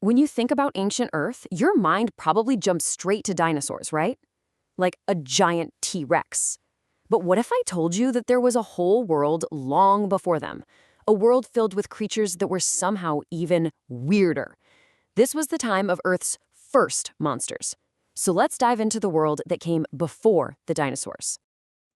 When you think about ancient Earth, your mind probably jumps straight to dinosaurs, right? Like a giant T-Rex. But what if I told you that there was a whole world long before them? A world filled with creatures that were somehow even weirder. This was the time of Earth's first monsters. So let's dive into the world that came before the dinosaurs.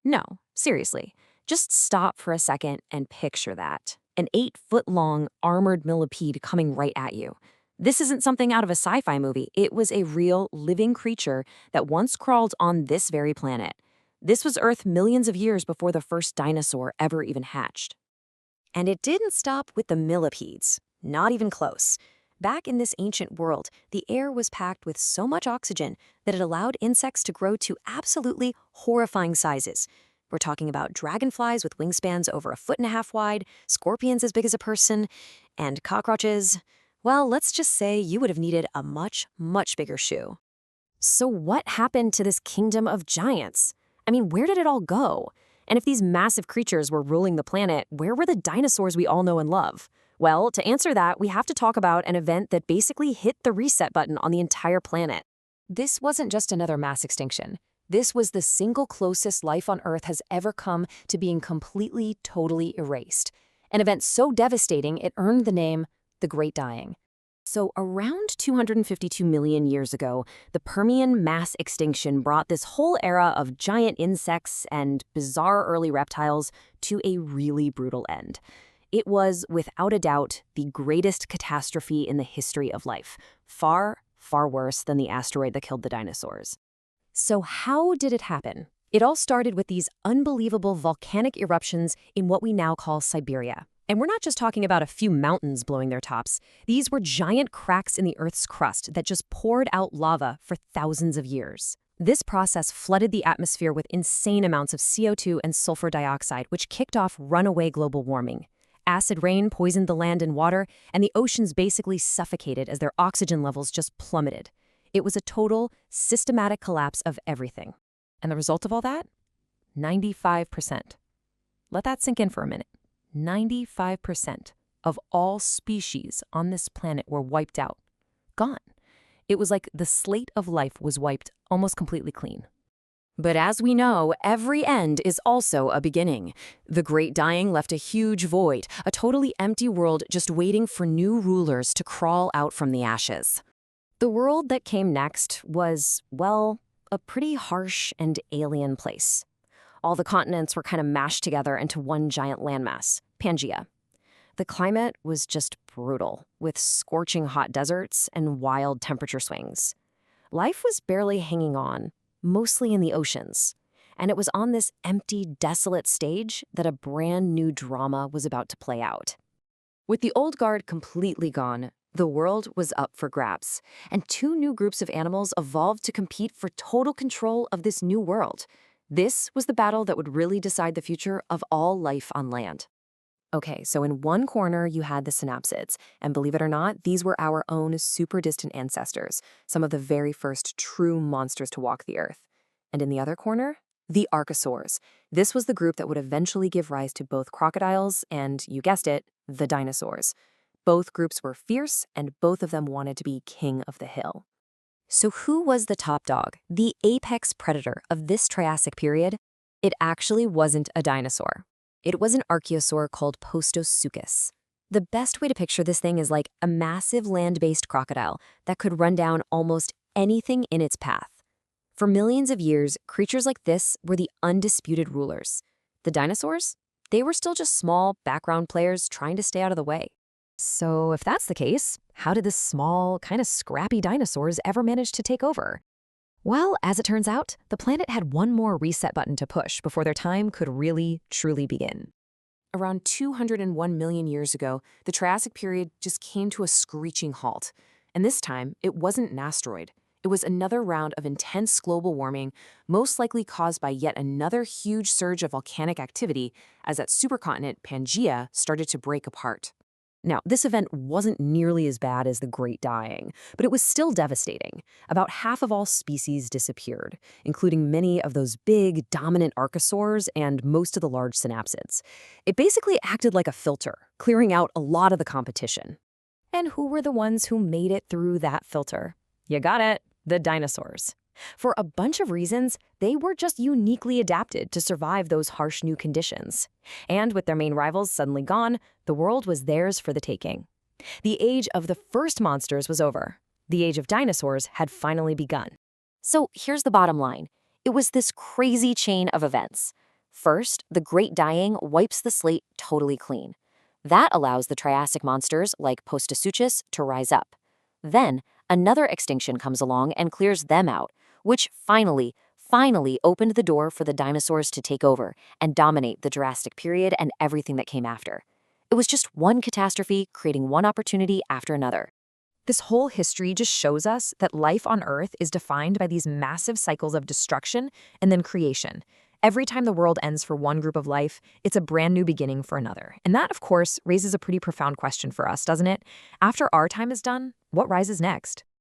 No, seriously. Just stop for a second and picture that. An 8-foot-long armored millipede coming right at you. This isn't something out of a sci-fi movie. It was a real, living creature that once crawled on this very planet. This was Earth millions of years before the first dinosaur ever even hatched. And it didn't stop with the millipedes. Not even close. Back in this ancient world, the air was packed with so much oxygen that it allowed insects to grow to absolutely horrifying sizes. We're talking about dragonflies with wingspans over 1.5 feet wide, scorpions as big as a person, and cockroaches. Well, let's just say you would have needed a much, much bigger shoe. So what happened to this kingdom of giants? I mean, where did it all go? And if these massive creatures were ruling the planet, where were the dinosaurs we all know and love? Well, to answer that, we have to talk about an event that basically hit the reset button on the entire planet. This wasn't just another mass extinction. This was the single closest life on Earth has ever come to being completely, totally erased. An event so devastating it earned the name the Great Dying. So around 252 million years ago, the Permian mass extinction brought this whole era of giant insects and bizarre early reptiles to a really brutal end. It was, without a doubt, the greatest catastrophe in the history of life. Far, far worse than the asteroid that killed the dinosaurs. So how did it happen? It all started with these unbelievable volcanic eruptions in what we now call Siberia. And we're not just talking about a few mountains blowing their tops. These were giant cracks in the Earth's crust that just poured out lava for thousands of years. This process flooded the atmosphere with insane amounts of CO2 and sulfur dioxide, which kicked off runaway global warming. Acid rain poisoned the land and water, and the oceans basically suffocated as their oxygen levels just plummeted. It was a total, systematic collapse of everything. And the result of all that? 95%. Let that sink in for a minute. 95% of all species on this planet were wiped out. Gone. It was like the slate of life was wiped almost completely clean. But as we know, every end is also a beginning. The Great Dying left a huge void, a totally empty world just waiting for new rulers to crawl out from the ashes. The world that came next was, well, a pretty harsh and alien place. All the continents were kind of mashed together into one giant landmass, Pangaea. The climate was just brutal, with scorching hot deserts and wild temperature swings. Life was barely hanging on, mostly in the oceans. And it was on this empty, desolate stage that a brand new drama was about to play out. With the old guard completely gone, the world was up for grabs, and 2 new groups of animals evolved to compete for total control of this new world. This was the battle that would really decide the future of all life on land. Okay, so in one corner you had the synapsids, and believe it or not, these were our own super distant ancestors, some of the very first true monsters to walk the earth. And in the other corner, the archosaurs. This was the group that would eventually give rise to both crocodiles and, you guessed it, the dinosaurs. Both groups were fierce, and both of them wanted to be king of the hill. So who was the top dog, the apex predator of this Triassic period? It actually wasn't a dinosaur. It was an archosaur called Postosuchus. The best way to picture this thing is like a massive land-based crocodile that could run down almost anything in its path. For millions of years, creatures like this were the undisputed rulers. The dinosaurs? They were still just small, background players trying to stay out of the way. So if that's the case, how did this small, kind of scrappy dinosaurs ever manage to take over? Well, as it turns out, the planet had one more reset button to push before their time could really, truly begin. Around 201 million years ago, the Triassic period just came to a screeching halt. And this time, it wasn't an asteroid. It was another round of intense global warming, most likely caused by yet another huge surge of volcanic activity as that supercontinent, Pangaea, started to break apart. Now, this event wasn't nearly as bad as the Great Dying, but it was still devastating. About half of all species disappeared, including many of those big, dominant archosaurs and most of the large synapsids. It basically acted like a filter, clearing out a lot of the competition. And who were the ones who made it through that filter? You got it, the dinosaurs. For a bunch of reasons, they were just uniquely adapted to survive those harsh new conditions. And with their main rivals suddenly gone, the world was theirs for the taking. The age of the first monsters was over. The age of dinosaurs had finally begun. So here's the bottom line. It was this crazy chain of events. First, the Great Dying wipes the slate totally clean. That allows the Triassic monsters like Postosuchus to rise up. Then, another extinction comes along and clears them out, which finally opened the door for the dinosaurs to take over and dominate the Jurassic period and everything that came after. It was just one catastrophe creating one opportunity after another. This whole history just shows us that life on Earth is defined by these massive cycles of destruction and then creation. Every time the world ends for one group of life, it's a brand new beginning for another. And that, of course, raises a pretty profound question for us, doesn't it? After our time is done, what rises next?